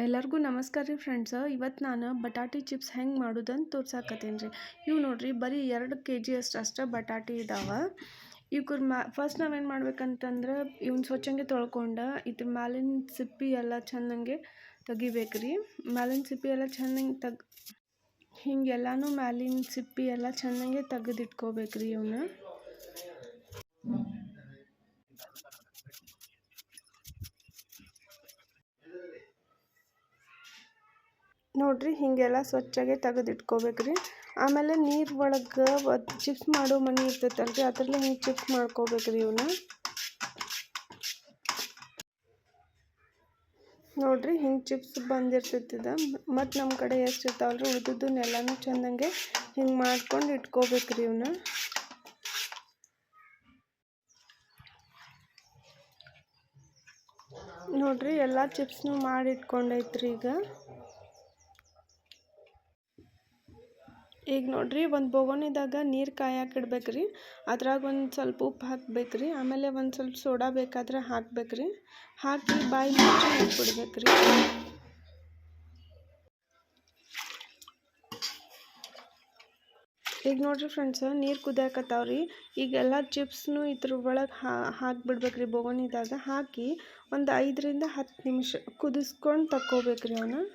ಎಲ್ಲರಿಗೂ ನಮಸ್ಕಾರ ರೀ ಫ್ರೆಂಡ್ಸ್. ಇವತ್ತು ನಾನು ಬಟಾಟಿ ಚಿಪ್ಸ್ ಹೆಂಗೆ ಮಾಡೋದಂತ ತೋರ್ಸಾಕತ್ತೀನಿ ರೀ. ಇವು ನೋಡ್ರಿ ಬರೀ 2 kg ಅಷ್ಟು ಬಟಾಟಿ ಇದಾವೆ. ಇವ್ರ ಫಸ್ಟ್ ನಾವೇನು ಮಾಡ್ಬೇಕಂತಂದ್ರೆ ಇವ್ನ ಸ್ವಚ್ಛಂಗೆ ತೊಳ್ಕೊಂಡು ಇದ್ರ ಮ್ಯಾಲಿನ ಸಿಪ್ಪಿ ಎಲ್ಲ ಚೆನ್ನಾಗೆ ತೆಗಿಬೇಕ್ರಿ. ಮ್ಯಾಲಿನ ಸಿಪ್ಪಿ ಎಲ್ಲ ಚೆನ್ನಾಗಿ ಹಿಂಗೆಲ್ಲಾನು ಮ್ಯಾಲಿನ ಸಿಪ್ಪಿ ಎಲ್ಲ ಚೆನ್ನಾಗೆ ತೆಗೆದಿಟ್ಕೋಬೇಕ್ರಿ. ಇವನ್ನ ನೋಡ್ರಿ ಹಿಂಗೆಲ್ಲ ಸ್ವಚ್ಛಾಗೆ ತೆಗೆದಿಟ್ಕೋಬೇಕ್ರಿ. ಆಮೇಲೆ ನೀರು ಒಳಗೆ ಚಿಪ್ಸ್ ಮಾಡೋ ಮನೆ ಇರ್ತೈತಲ್ರಿ, ಅದರಲ್ಲೇ ಹಿಂಗೆ ಚಿಪ್ಸ್ ಮಾಡ್ಕೋಬೇಕ್ರಿ. ಇವನ್ನ ನೋಡ್ರಿ ಹಿಂಗೆ ಚಿಪ್ಸ್ ಬಂದಿರ್ತೈತಿದ. ಮತ್ತು ನಮ್ಮ ಕಡೆ ಎಷ್ಟು ಇರ್ತಾವಲ್ರಿ ಉಳಿದದ್ದನ್ನೆಲ್ಲನೂ ಚೆನ್ನಾಗೆ ಹಿಂಗೆ ಮಾಡ್ಕೊಂಡು ಇಟ್ಕೋಬೇಕ್ರಿ. ಇವನ್ನ ನೋಡ್ರಿ ಎಲ್ಲ ಚಿಪ್ಸ್ನು ಮಾಡಿ ಇಟ್ಕೊಂಡೈತ್ರಿ. ಈಗ ನೋಡ್ರಿ ಒಂದು ಬೊಗೋನಿದಾಗ ನೀರು ಕಾಯಕ್ಕೆ ಇಡ್ಬೇಕ್ರಿ. ಅದ್ರಾಗ ಒಂದು ಸ್ವಲ್ಪ ಉಪ್ಪು ಹಾಕ್ಬೇಕ್ರಿ. ಆಮೇಲೆ ಒಂದು ಸ್ವಲ್ಪ ಸೋಡಾ ಬೇಕಾದ್ರೆ ಹಾಕ್ಬೇಕ್ರಿ. ಹಾಕಿ ಬಾಯಿ ಮುಚ್ಚಿ ಇಟ್ಬಿಡ್ಬೇಕ್ರಿ. ಈಗ ನೋಡ್ರಿ ಫ್ರೆಂಡ್ಸ್, ನೀರು ಕುದಿಯಾಕತ್ತಾವ್ರಿ. ಈಗೆಲ್ಲ ಚಿಪ್ಸ್ನು ಇದ್ರ ಒಳಗೆ ಹಾಕ್ಬಿಡ್ಬೇಕ್ರಿ. ಬೊಗೋನಿದಾಗ ಹಾಕಿ ಒಂದು 5 ರಿಂದ 10 ನಿಮಿಷ ಕುದಿಸ್ಕೊಂಡು ತಕ್ಕೋಬೇಕ್ರಿ. ಅವನ್ನ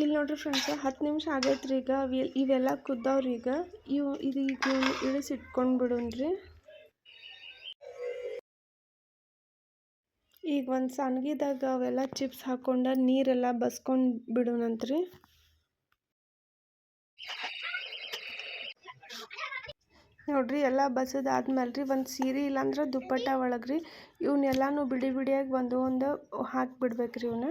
ಇಲ್ಲಿ ನೋಡ್ರಿ ಫ್ರೆಂಡ್ಸ್, 10 ನಿಮಿಷ ಆಗೈತ್ರಿ. ಈಗ ಇವೆಲ್ಲ ಕುದ್ದಾವ್ರಿ. ಈಗ ಈಗ ಇಳಿಸಿಟ್ಕೊಂಡು ಬಿಡೋಣ್ರಿ. ಈಗ ಒಂದು ಸಣ್ಗಿದಾಗ ಅವೆಲ್ಲ ಚಿಪ್ಸ್ ಹಾಕ್ಕೊಂಡು ನೀರೆಲ್ಲ ಬಸ್ಕೊಂಡು ಬಿಡೋಣಂತ್ರಿ. ನೋಡ್ರಿ ಎಲ್ಲ ಬಸದಾದ್ಮೇಲೆ ರೀ ಒಂದು ಸೀರೆ ಇಲ್ಲಾಂದ್ರೆ ದುಪ್ಪಟ್ಟ ಒಳಗ್ರಿ ಇವನ್ನೆಲ್ಲಾನು ಬಿಡಿ ಬಿಡಿಯಾಗಿ ಒಂದು ಹಾಕಿಬಿಡ್ಬೇಕ್ರಿ. ಇವನ್ನ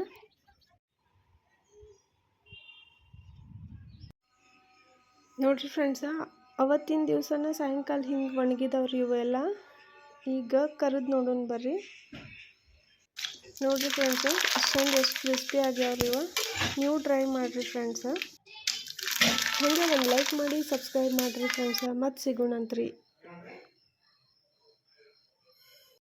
ನೋಡ್ರಿ ಫ್ರೆಂಡ್ಸ, ಅವತ್ತಿನ ದಿವಸನ ಸಾಯಂಕಾಲ ಹಿಂಗೆ ಒಣಗಿದವ್ರಿ ಇವೆಲ್ಲ. ಈಗ ಕರೆದು ನೋಡೋಣ ಬರ್ರಿ. ನೋಡ್ರಿ ಫ್ರೆಂಡ್ಸ, ಅಷ್ಟೊಂದು ಎಷ್ಟು ಕ್ರಿಸ್ಪಿ ಆಗ್ಯಾವ್ರಿ ಇವ. ನೀವು ಟ್ರೈ ಮಾಡಿರಿ ಫ್ರೆಂಡ್ಸ. ಹಾಗೆ ಒಂದು ಲೈಕ್ ಮಾಡಿ ಸಬ್ಸ್ಕ್ರೈಬ್ ಮಾಡಿರಿ ಫ್ರೆಂಡ್ಸ. ಮತ್ತೆ ಸಿಗೋಣಂತ್ರಿ.